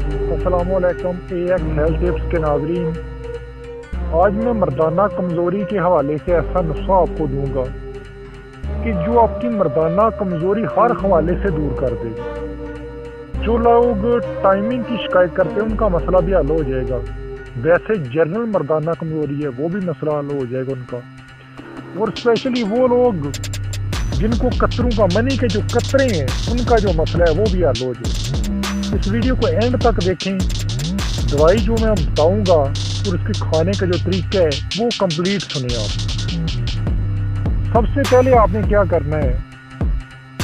السلام علیکم AX health tips کے ناظرین، آج میں مردانہ کمزوری کے حوالے سے ایسا نسخہ آپ کو دوں گا کہ جو آپ کی مردانہ کمزوری ہر حوالے سے دور کر دے گا۔ جو لوگ ٹائمنگ کی شکایت کرتے ہیں ان کا مسئلہ بھی حل ہو جائے گا، ویسے جنرل مردانہ کمزوری ہے وہ بھی مسئلہ حل ہو جائے گا ان کا، اور اسپیشلی وہ لوگ جن کو قطروں کا منی کے جو قطرے ہیں ان کا جو مسئلہ ہے وہ بھی حل ہو جائے گا۔ اس ویڈیو کو اینڈ تک دیکھیں، دوائی جو میں بتاؤں گا اور اس کے کھانے کا جو طریقہ ہے وہ کمپلیٹ سنیں آپ۔ سب سے پہلے آپ نے کیا کرنا ہے،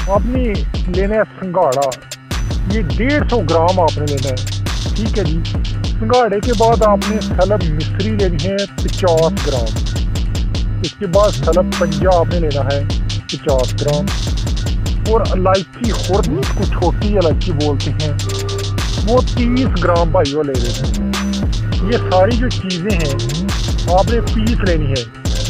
آپ نے لینا ہے سنگھاڑا، یہ 150 گرام آپ نے لینا ہے، ٹھیک ہے جی۔ سنگھاڑے کے بعد آپ نے سلب مصری لینی ہے 50 گرام، اس کے بعد سلب پنجہ آپ نے لینا ہے 50 گرام، اور الائچی خرد جس کو چھوٹی الائچی بولتے ہیں وہ 30 گرام بھائیو لے لیتے ہیں۔ یہ ساری جو چیزیں ہیں آپ نے پیس لینی ہے،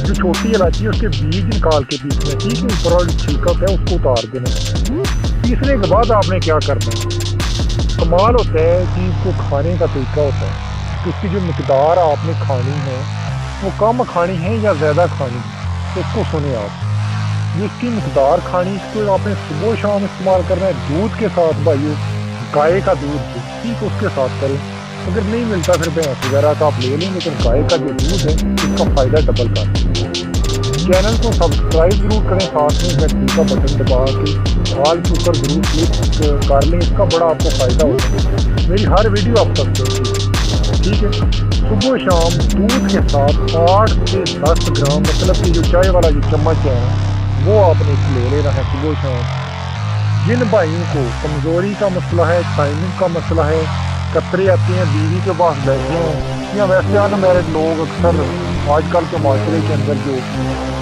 جو چھوٹی الائچی ہے اس کے بیج نکال کے پیسنا ہے، ٹھیک ہے، اوپر والی چھلکا ہے اس کو اتار دینا ہے۔ پیسنے کے بعد آپ نے کیا کرنا ہے، کمال ہوتا ہے کہ اس کو کھانے کا طریقہ ہوتا ہے کہ اس کی جو مقدار آپ نے کھانی ہے وہ کم کھانی ہے یا زیادہ کھانی ہے، تو اس کو سنیں آپ۔ جس کی مقدار کھانی اس کو آپ نے صبح و شام استعمال کرنا ہے، دودھ کے ساتھ بھائیو، گائے کا دودھ جو ٹھیک اس کے ساتھ کریں، اگر نہیں ملتا پھر بھینس وغیرہ کا آپ لے لیں، لیکن گائے کا جو دودھ ہے اس کا فائدہ ڈبل کر دیں۔ چینل کو سبسکرائب ضرور کریں، ساتھ میں گھنٹی کا بٹن دبا کے آل کے اوپر ضرور کلک کر لیں، اس کا بڑا آپ کو فائدہ ہوگا، میری ہر ویڈیو آپ تک پہنچے، ٹھیک ہے۔ صبح و شام دودھ کے ساتھ 8 سے 10 گرام، مطلب کہ جو چائے والا جو چمچ ہے وہ آپ نے لے لینا ہے صبح و شام۔ جن بھائیوں کو کمزوری کا مسئلہ ہے، ٹائمنگ کا مسئلہ ہے، قطرے آتے ہیں، بیوی کے پاس بیٹھے ہیں، یا ویسے ان میرڈ لوگ اکثر آج کل کے معاشرے کے اندر جو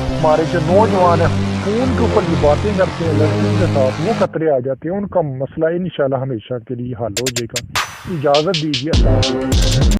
ہمارے جو نوجوان ہیں فون کے اوپر جو باتیں کرتے ہیں لڑکیوں کے ساتھ، وہ قطرے آ جاتے ہیں، ان کا مسئلہ انشاءاللہ ہمیشہ کے لیے حل ہو جائے گا۔ اجازت دیجیے، اللہ حافظ۔